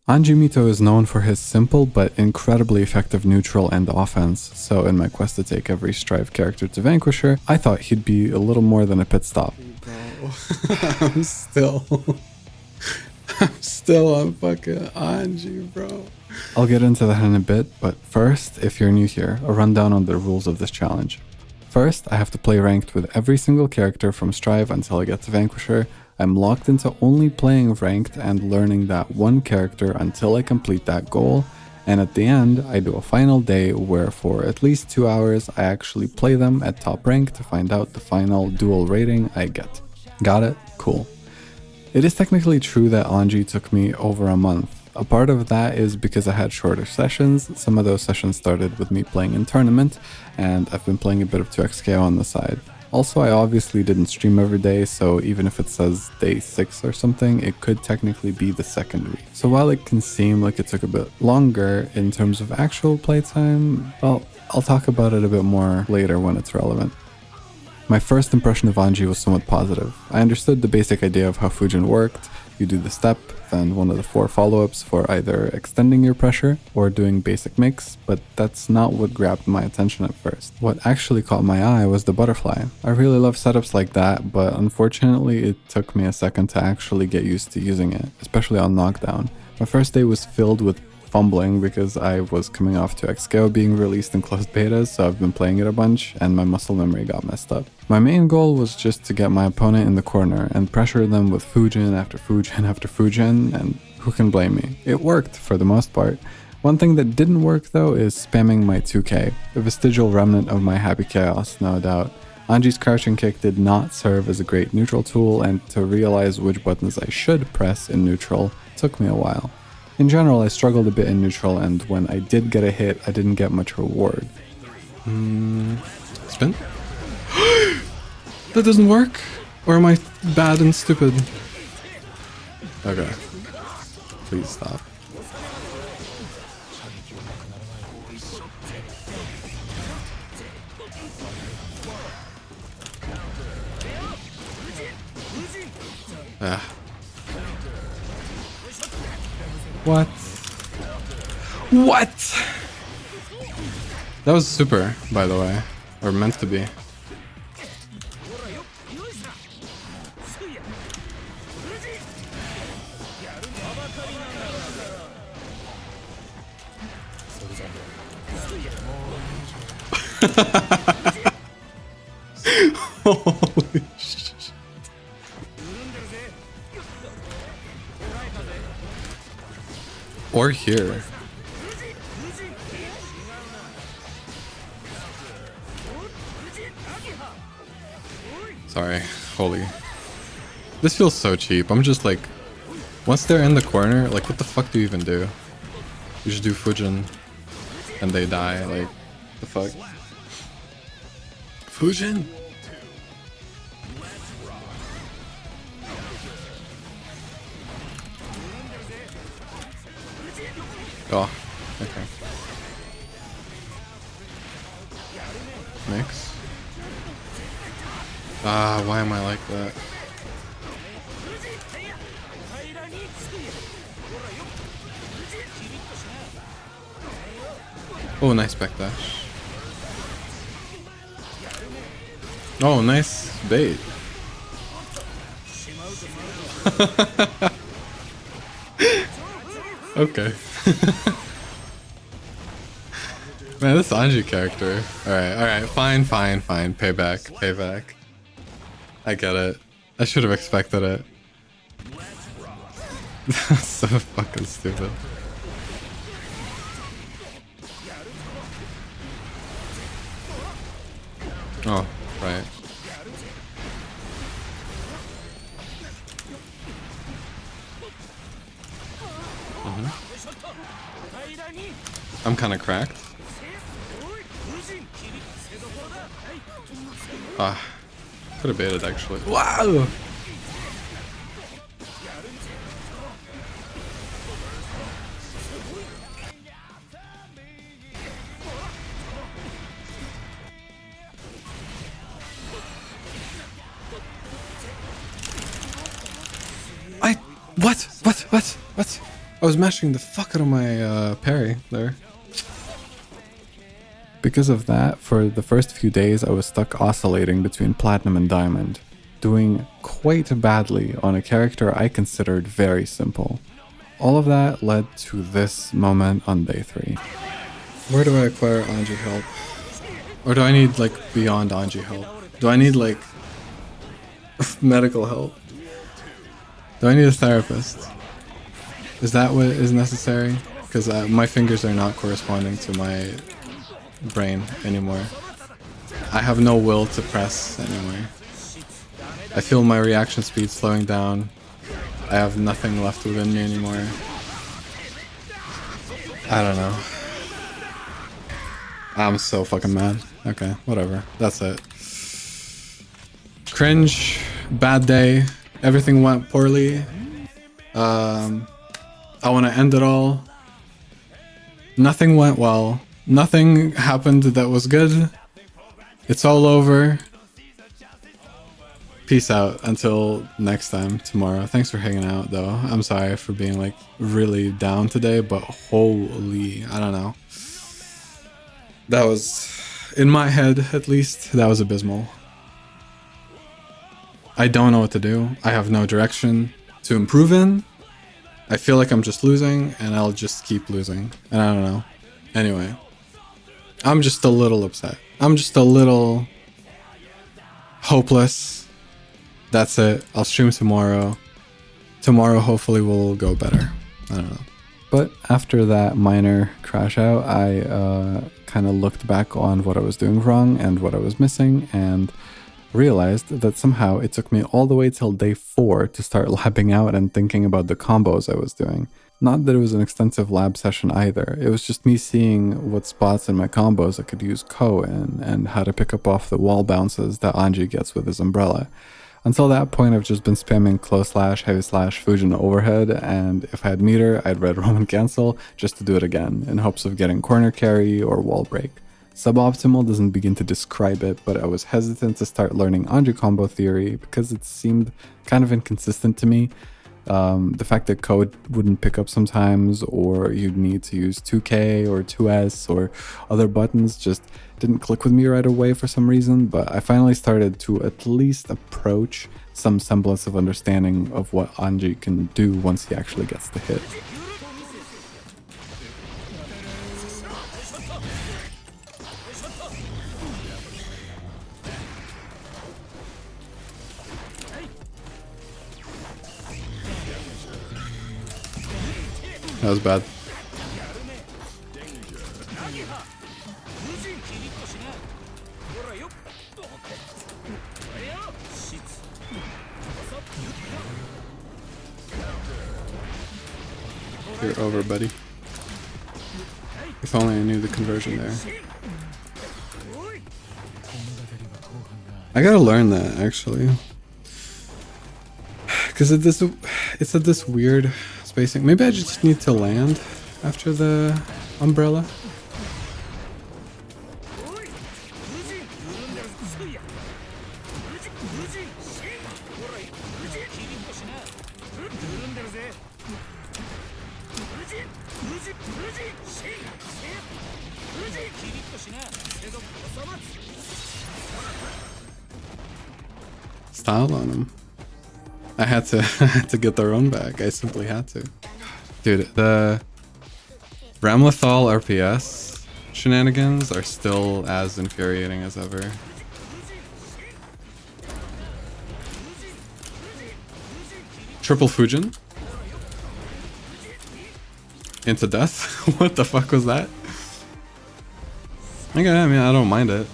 Anji is known for his simple but incredibly effective neutral and offense, so in my quest to take every Strive character to Vanquisher, I thought he'd be a little more than a pit stop. Bro, I'm still on fucking Anji, bro. I'll get into that in a bit, but first, if you're new here, a rundown on the rules of this challenge. First, I have to play ranked with every single character from Strive until I get to Vanquisher. I'm locked into only playing ranked and learning that one character until I complete that goal, and at the end, I do a final day where for at least 2 hours, I actually play them at top rank to find out the final dual rating I get. Got it? Cool. It is technically true that Anji took me over a month. A part of that is because I had shorter sessions. Some of those sessions started with me playing in tournament, and I've been playing a bit of 2xKO on the side. Also, I obviously didn't stream every day, so even if it says day 6 or something, it could technically be the second week. So while it can seem like it took a bit longer in terms of actual playtime, well, I'll talk about it a bit more later when it's relevant. My first impression of Anji was somewhat positive. I understood the basic idea of how Fujin worked. You do the step, then one of the 4 follow-ups for either extending your pressure or doing basic mix, but that's not what grabbed my attention at first. What actually caught my eye was the butterfly. I really love setups like that, but unfortunately it took me a second to actually get used to using it, especially on knockdown. My first day was filled with fumbling because I was coming off 2xKO being released in closed betas, so I've been playing it a bunch and my muscle memory got messed up. My main goal was just to get my opponent in the corner and pressure them with Fujin after Fujin after Fujin, and who can blame me? It worked for the most part. One thing that didn't work though is spamming my 2k, a vestigial remnant of my happy chaos, no doubt. Anji's crouching kick did not serve as a great neutral tool, and to realize which buttons I should press in neutral took me a while. In general, I struggled a bit in neutral, and when I did get a hit, I didn't get much reward. Spin? That doesn't work? Or am I bad and stupid? Okay. Please stop. Ah. What? What? That was super, by the way. Or meant to be. Holy shit. Or here. Sorry, holy. This feels so cheap. I'm just like, once they're in the corner, like what the fuck do you even do? You just do Fujin and they die, like, the fuck? Fujin? Oh, okay. Mix. Ah, why am I like that? Oh, nice backdash. Oh, nice bait. Okay. Man, this Anji character. Alright, fine. Payback. I get it. I should have expected it. That's so fucking stupid. Oh, right. I'm kind of cracked. Ah, could have baited actually. Wow! What? I was mashing the fuck out of my parry there. Because of that, for the first few days I was stuck oscillating between Platinum and Diamond, doing quite badly on a character I considered very simple. All of that led to this moment on day 3. Where do I acquire Anji help? Or do I need like beyond Anji help? Do I need like medical help? Do I need a therapist? Is that what is necessary? Because my fingers are not corresponding to my brain anymore. I have no will to press anymore. I feel my reaction speed slowing down. I have nothing left within me anymore. I don't know. I'm so fucking mad. Okay, whatever. That's it. Cringe. Bad day. Everything went poorly. I want to end it all. Nothing went well. Nothing happened that was good. It's all over. Peace out until next time tomorrow. Thanks for hanging out though. I'm sorry for being like really down today, but holy, I don't know. That was, in my head at least, that was abysmal. I don't know what to do. I have no direction to improve in. I feel like I'm just losing and I'll just keep losing. And I don't know. Anyway, I'm just a little upset. I'm just a little hopeless. That's it. I'll stream tomorrow. Tomorrow hopefully will go better. I don't know. But after that minor crash out, I kind of looked back on what I was doing wrong and what I was missing and realized that somehow it took me all the way till day 4 to start labbing out and thinking about the combos I was doing. Not that it was an extensive lab session either, it was just me seeing what spots in my combos I could use Ko in and how to pick up off the wall bounces that Anji gets with his umbrella. Until that point I've just been spamming close slash, heavy slash, Fujin overhead, and if I had meter I'd red Roman cancel just to do it again in hopes of getting corner carry or wall break. Suboptimal doesn't begin to describe it, but I was hesitant to start learning Anji combo theory because it seemed kind of inconsistent to me. The fact that code wouldn't pick up sometimes, or you'd need to use 2K or 2S or other buttons just didn't click with me right away for some reason, but I finally started to at least approach some semblance of understanding of what Anji can do once he actually gets the hit. That was bad. You're over, buddy. If only I knew the conversion there. I gotta learn that, actually. Because it's at this weird spacing. Maybe I just need to land after the umbrella. Style on him. I had to get their own back. I simply had to. Dude, the Ramlethal RPS shenanigans are still as infuriating as ever. Triple Fujin? Into death? What the fuck was that? Okay, I mean, I don't mind it,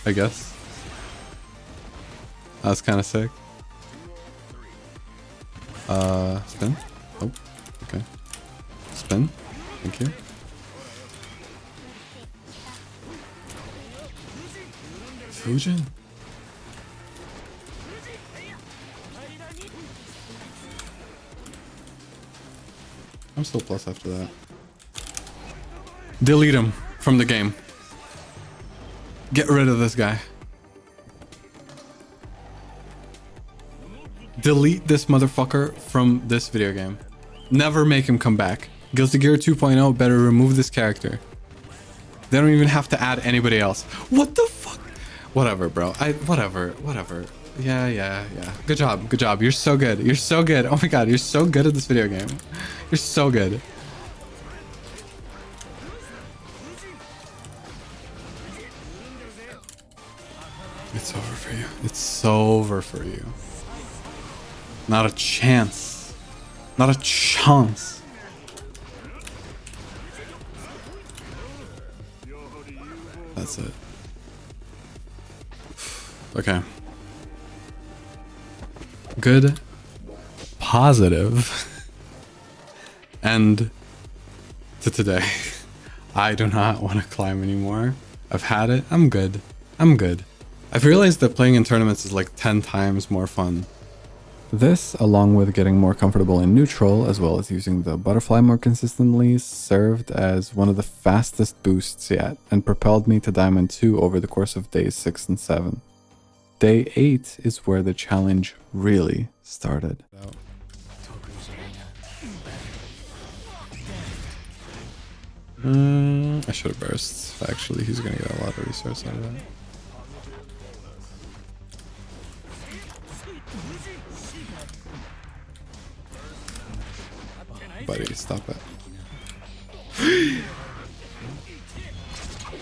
I guess. That's kind of sick. Spin? Oh, okay. Spin. Thank you. Fujin? I'm still plus after that. Delete him from the game. Get rid of this guy. Delete this motherfucker from this video game. Never make him come back. Guilty Gear 2.0 better remove this character. They don't even have to add anybody else. What the fuck? Whatever, bro. Whatever. Yeah. Good job. You're so good. Oh my god, you're so good at this video game. You're so good. It's over for you. It's over for you. Not a chance. Not a chance. That's it. Okay. Good. Positive. End to today. I do not want to climb anymore. I've had it. I'm good. I've realized that playing in tournaments is like 10 times more fun. This, along with getting more comfortable in neutral, as well as using the butterfly more consistently, served as one of the fastest boosts yet, and propelled me to Diamond 2 over the course of days 6 and 7. Day 8 is where the challenge really started. I should have burst. Actually, he's gonna get a lot of resource out of that. Buddy, stop it.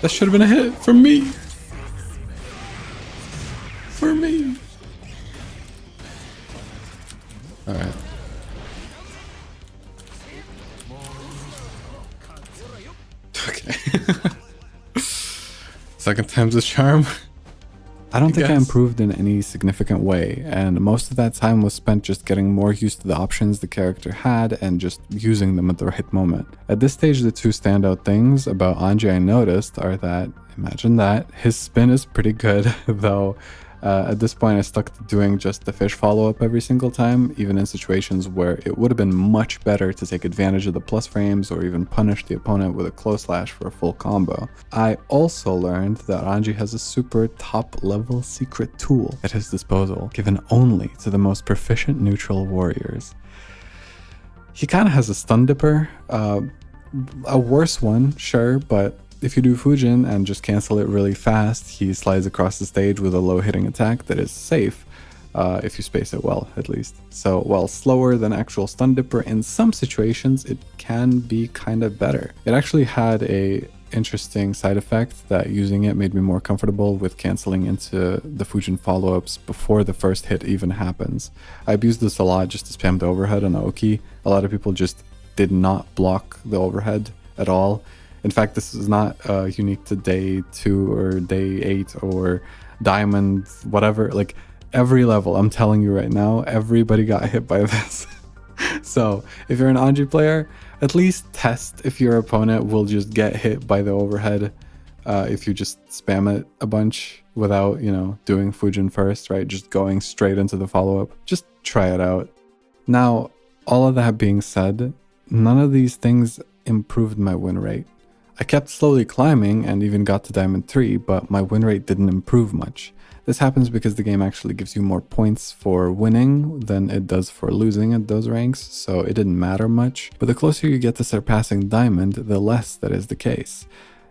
That should have been a hit for me. Alright. Okay. Second time's a charm. I don't think I improved in any significant way, and most of that time was spent just getting more used to the options the character had and just using them at the right moment. At this stage, the two standout things about Anji I noticed are that, imagine that, his spin is pretty good, though at this point I stuck to doing just the fish follow-up every single time, even in situations where it would have been much better to take advantage of the plus frames or even punish the opponent with a close slash for a full combo. I also learned that Anji has a super top level secret tool at his disposal, given only to the most proficient neutral warriors. He kind of has a stun dipper, a worse one, sure, but if you do Fujin and just cancel it really fast, he slides across the stage with a low hitting attack that is safe, if you space it well, at least. So while slower than actual stun dipper, in some situations it can be kind of better. It actually had a interesting side effect that using it made me more comfortable with canceling into the Fujin follow-ups before the first hit even happens. I abused this a lot just to spam the overhead on Aoki. A lot of people just did not block the overhead at all. In fact, this is not unique to day 2 or day 8 or diamond, whatever. Like every level, I'm telling you right now, everybody got hit by this. So if you're an Anji player, at least test if your opponent will just get hit by the overhead if you just spam it a bunch without, you know, doing Fujin first, right? Just going straight into the follow-up. Just try it out. Now, all of that being said, none of these things improved my win rate. I kept slowly climbing and even got to Diamond 3, but my win rate didn't improve much. This happens because the game actually gives you more points for winning than it does for losing at those ranks, so it didn't matter much. But the closer you get to surpassing Diamond, the less that is the case.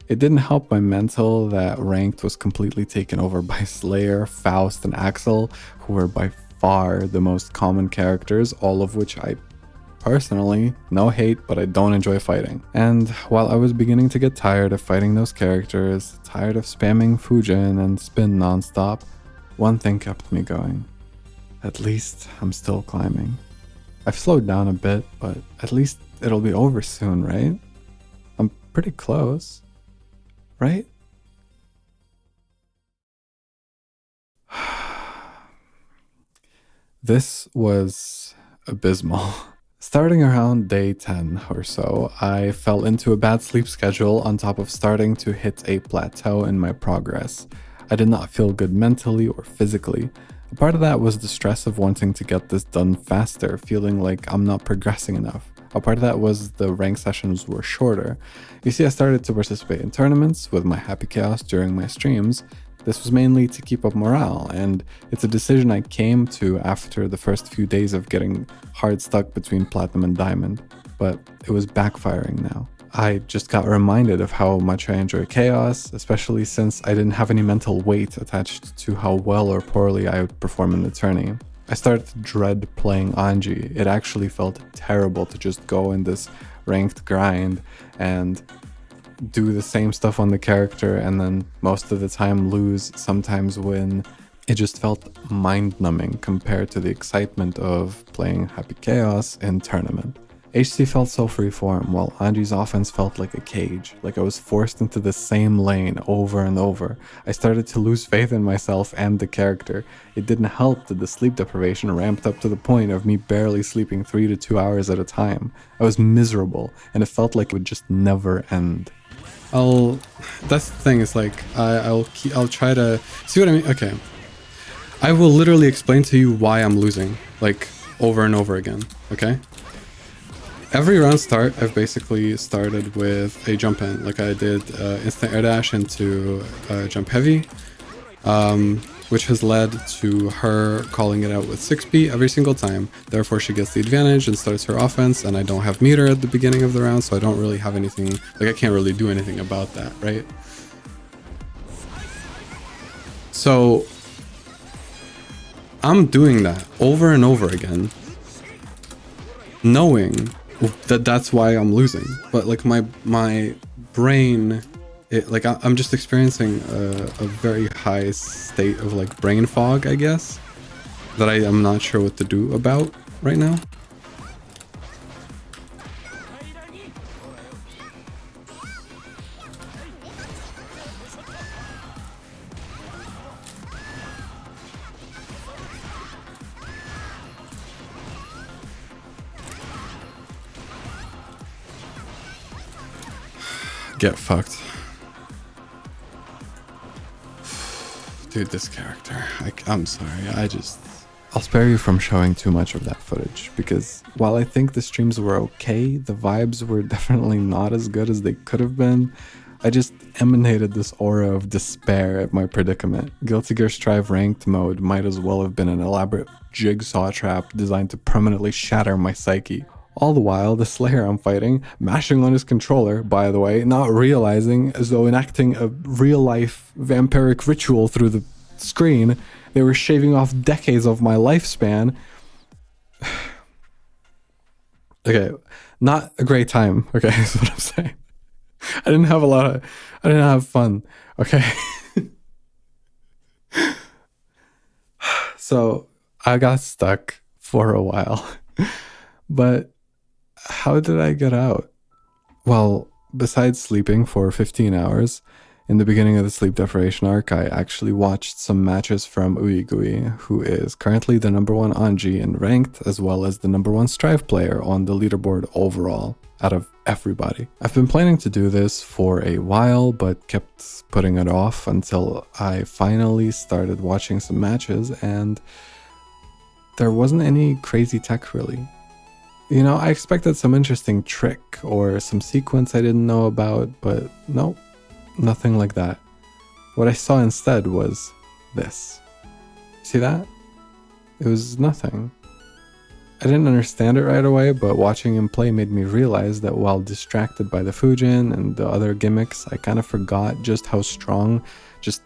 It didn't help my mental that Ranked was completely taken over by Slayer, Faust, and Axel, who were by far the most common characters, all of which I personally, no hate, but I don't enjoy fighting. And while I was beginning to get tired of fighting those characters, tired of spamming Fujin and spin nonstop, one thing kept me going. At least I'm still climbing. I've slowed down a bit, but at least it'll be over soon, right? I'm pretty close, right? This was abysmal. Starting around day 10 or so, I fell into a bad sleep schedule on top of starting to hit a plateau in my progress. I did not feel good mentally or physically. A part of that was the stress of wanting to get this done faster, feeling like I'm not progressing enough. A part of that was the rank sessions were shorter. You see, I started to participate in tournaments with my Happy Chaos during my streams. This was mainly to keep up morale, and it's a decision I came to after the first few days of getting hard stuck between Platinum and Diamond, but it was backfiring now. I just got reminded of how much I enjoy Chaos, especially since I didn't have any mental weight attached to how well or poorly I would perform in the tourney. I started to dread playing Anji. It actually felt terrible to just go in this ranked grind and do the same stuff on the character and then most of the time lose, sometimes win. It just felt mind-numbing compared to the excitement of playing Happy Chaos in tournament. HC felt so freeform, while Anji's offense felt like a cage, like I was forced into the same lane over and over. I started to lose faith in myself and the character. It didn't help that the sleep deprivation ramped up to the point of me barely sleeping 3 to 2 hours at a time. I was miserable, and it felt like it would just never end. That's the thing, is like, I'll try to, see what I mean? Okay. I will literally explain to you why I'm losing, like, over and over again, okay? Every round start, I've basically started with a jump in, like I did instant air dash into jump heavy, which has led to her calling it out with 6B every single time. Therefore, she gets the advantage and starts her offense, and I don't have meter at the beginning of the round, so I don't really have anything, like I can't really do anything about that, right? So I'm doing that over and over again, knowing that that's why I'm losing. But like my brain, I'm just experiencing a very high state of like brain fog, I guess, that I am not sure what to do about right now. Get fucked. Dude, this character. I'm sorry, I'll spare you from showing too much of that footage, because while I think the streams were okay, the vibes were definitely not as good as they could have been. I just emanated this aura of despair at my predicament. Guilty Gear Strive ranked mode might as well have been an elaborate jigsaw trap designed to permanently shatter my psyche. All the while, the Slayer I'm fighting, mashing on his controller, by the way, not realizing, as though enacting a real-life vampiric ritual through the screen, they were shaving off decades of my lifespan. Okay, not a great time, okay, is what I'm saying. I didn't have fun, okay? So, I got stuck for a while, but how did I get out? Well, besides sleeping for 15 hours, in the beginning of the sleep deprivation arc, I actually watched some matches from Uigui, who is currently the #1 Anji in ranked, as well as the #1 Strive player on the leaderboard overall, out of everybody. I've been planning to do this for a while, but kept putting it off until I finally started watching some matches, and there wasn't any crazy tech really. You know, I expected some interesting trick or some sequence I didn't know about, but nope, nothing like that. What I saw instead was this. See that? It was nothing. I didn't understand it right away, but watching him play made me realize that while distracted by the Fujin and the other gimmicks, I kind of forgot just how strong just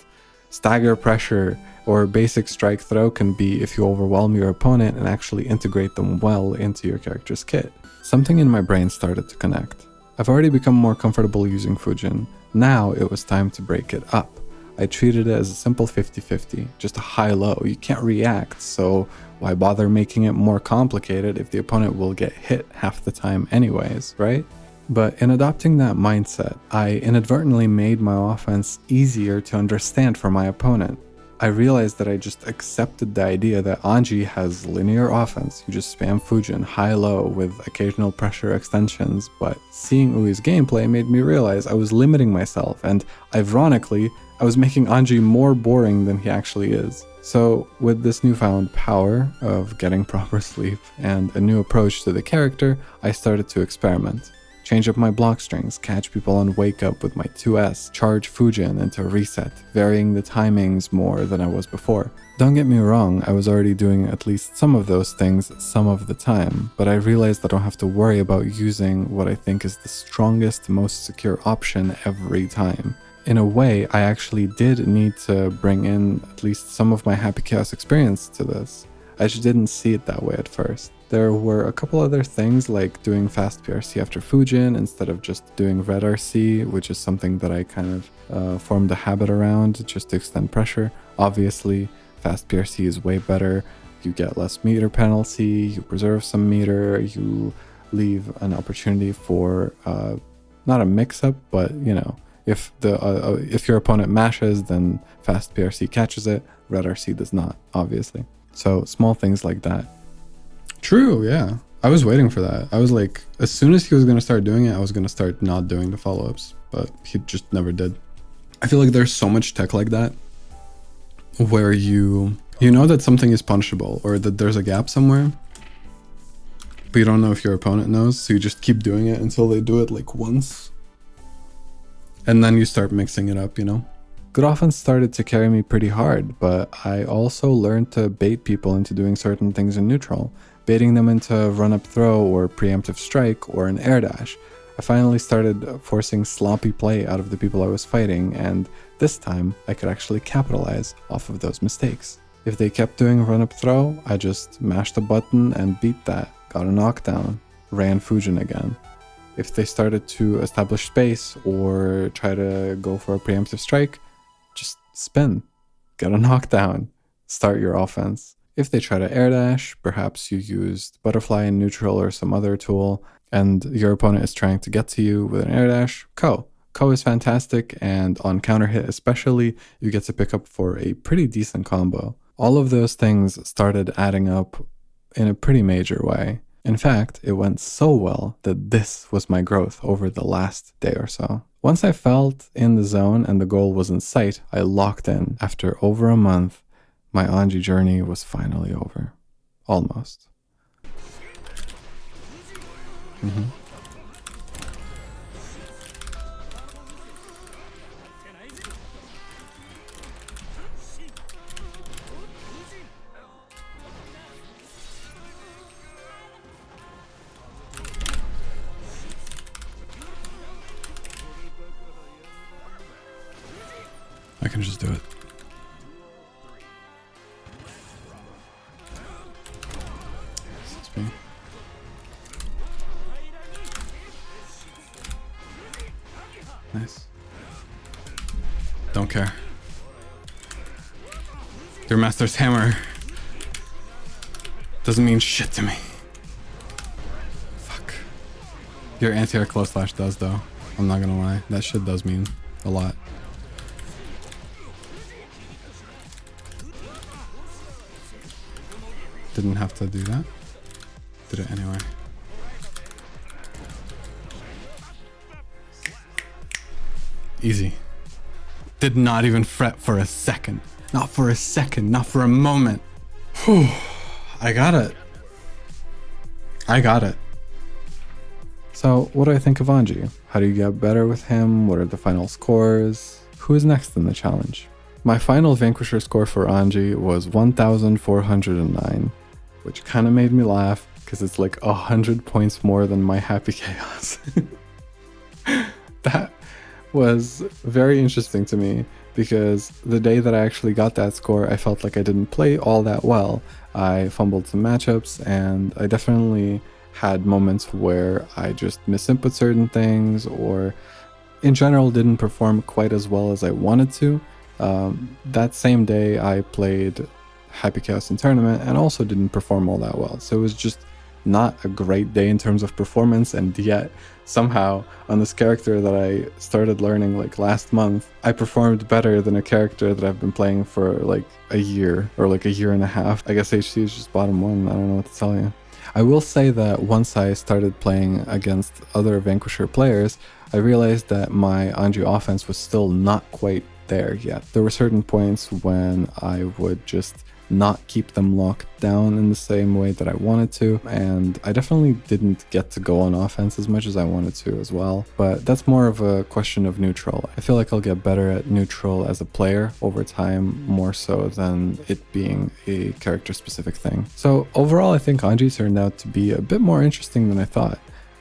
stagger pressure or basic strike throw can be if you overwhelm your opponent and actually integrate them well into your character's kit. Something in my brain started to connect. I've already become more comfortable using Fujin. Now it was time to break it up. I treated it as a simple 50-50, just a high-low. You can't react, so why bother making it more complicated if the opponent will get hit half the time anyways, right? But in adopting that mindset, I inadvertently made my offense easier to understand for my opponent. I realized that I just accepted the idea that Anji has linear offense. You just spam Fujin high-low with occasional pressure extensions, but seeing Ui's gameplay made me realize I was limiting myself, and ironically, I was making Anji more boring than he actually is. So with this newfound power of getting proper sleep and a new approach to the character, I started to experiment. change up my block strings, catch people on wake up with my 2S, charge Fujin into reset, varying the timings more than I was before. Don't get me wrong, I was already doing at least some of those things some of the time, but I realized I don't have to worry about using what I think is the strongest, most secure option every time. In a way, I actually did need to bring in at least some of my Happy Chaos experience to this. I just didn't see it that way at first. There were a couple other things like doing fast PRC after Fujin instead of just doing red RC, which is something that I kind of formed a habit around just to extend pressure. Obviously, fast PRC is way better. You get less meter penalty, you preserve some meter, you leave an opportunity for not a mix-up, but you know, if your opponent mashes, then fast PRC catches it, red RC does not, obviously. So small things like that. True, yeah. I was waiting for that. I was like, as soon as he was going to start doing it, I was going to start not doing the follow-ups, but he just never did. I feel like there's so much tech like that where you know that something is punishable or that there's a gap somewhere, but you don't know if your opponent knows, so you just keep doing it until they do it like once. And then you start mixing it up, you know? Good offense started to carry me pretty hard, but I also learned to bait people into doing certain things in neutral, baiting them into run-up throw or preemptive strike or an air dash. I finally started forcing sloppy play out of the people I was fighting, and this time I could actually capitalize off of those mistakes. If they kept doing run-up throw, I just mashed a button and beat that, got a knockdown, ran Fujin again. If they started to establish space or try to go for a preemptive strike, just spin, get a knockdown, start your offense. If they try to air dash, perhaps you used butterfly in neutral or some other tool, and your opponent is trying to get to you with an air dash, Ko. Ko is fantastic, and on counter hit especially, you get to pick up for a pretty decent combo. All of those things started adding up in a pretty major way. In fact, it went so well that this was my growth over the last day or so. Once I felt in the zone and the goal was in sight, I locked in. After over a month, my Anji journey was finally over. Almost. I can just do it. Excuse me. Nice. Don't care. Your master's hammer doesn't mean shit to me. Fuck. Your anti-air close slash does though. I'm not gonna lie. That shit does mean a lot. Didn't have to do that. Did it anyway. Easy. Did not even fret for a second. Not for a second. Not for a moment. Whew. I got it. I got it. So, what do I think of Anji? How do you get better with him? What are the final scores? Who is next in the challenge? My final Vanquisher score for Anji was 1,409, which kind of made me laugh because it's like 100 points more than my Happy Chaos. That was very interesting to me because the day that I actually got that score, I felt like I didn't play all that well. I fumbled some matchups and I definitely had moments where I just misinput certain things or in general didn't perform quite as well as I wanted to. That same day I played Happy Chaos in tournament and also didn't perform all that well. So it was just not a great day in terms of performance, and yet somehow on this character that I started learning like last month, I performed better than a character that I've been playing for like a year or like a year and a half. I guess HC is just bottom one. I don't know what to tell you. I will say that once I started playing against other Vanquisher players, I realized that my Anji offense was still not quite there yet. There were certain points when I would just not keep them locked down in the same way that I wanted to, and I definitely didn't get to go on offense as much as I wanted to as well, but that's more of a question of neutral. I feel like I'll get better at neutral as a player over time, more so than it being a character specific thing. So overall, I think Anji turned out to be a bit more interesting than I thought.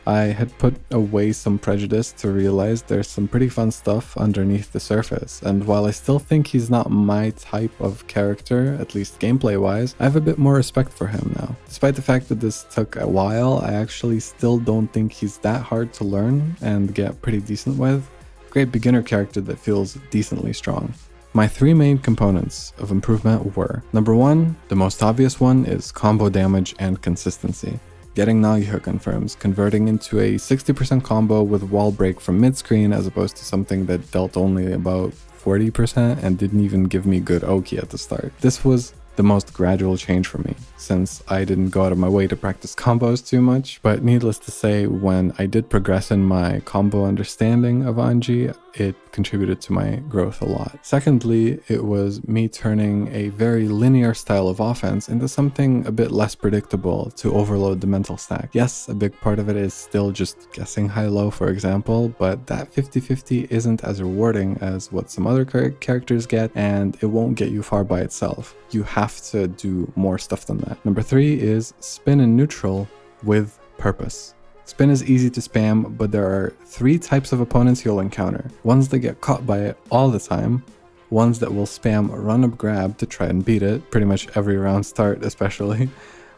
I had put away some prejudice to realize there's some pretty fun stuff underneath the surface, and while I still think he's not my type of character, at least gameplay wise, I have a bit more respect for him now. Despite the fact that this took a while, I actually still don't think he's that hard to learn and get pretty decent with. Great beginner character that feels decently strong. My three main components of improvement were: number one, the most obvious one, is combo damage and consistency. Getting Nagihua confirms, converting into a 60% combo with wall break from mid-screen as opposed to something that dealt only about 40% and didn't even give me good Oki at the start. This was the most gradual change for me, since I didn't go out of my way to practice combos too much, but needless to say, when I did progress in my combo understanding of Anji, it contributed to my growth a lot. Secondly, it was me turning a very linear style of offense into something a bit less predictable to overload the mental stack. Yes, a big part of it is still just guessing high-low, for example, but that 50-50 isn't as rewarding as what some other characters get, and it won't get you far by itself. You have to do more stuff than that. Number three is spin in neutral with purpose. Spin is easy to spam, but there are three types of opponents you'll encounter. Ones that get caught by it all the time, ones that will spam run-up grab to try and beat it, pretty much every round start especially,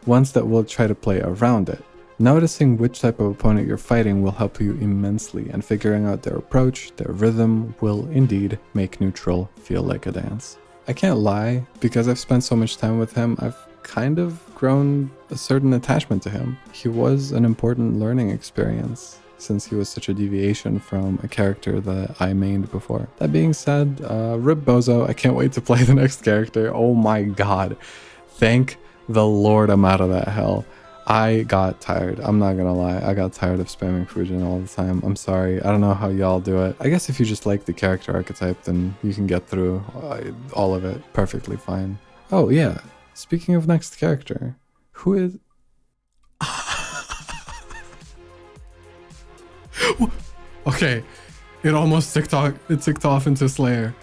ones that will try to play around it. Noticing which type of opponent you're fighting will help you immensely, and figuring out their approach, their rhythm, will indeed make neutral feel like a dance. I can't lie, because I've spent so much time with him, I've kind of grown a certain attachment to him. He was an important learning experience, since he was such a deviation from a character that I mained before. That being said, rip Bozo, I can't wait to play the next character. Oh my god. Thank the Lord I'm out of that hell. I got tired. I'm not gonna lie. I got tired of spamming Fujin all the time. I'm sorry. I don't know how y'all do it. I guess if you just like the character archetype, then you can get through all of it perfectly fine. Oh yeah. Speaking of next character, who is... Okay, it almost ticked off into Slayer.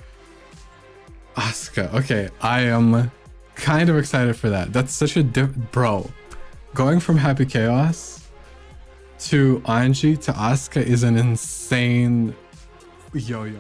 Asuka. Okay, I am kind of excited for that. That's such a bro. Going from Happy Chaos to Anji to Asuka is an insane yo-yo.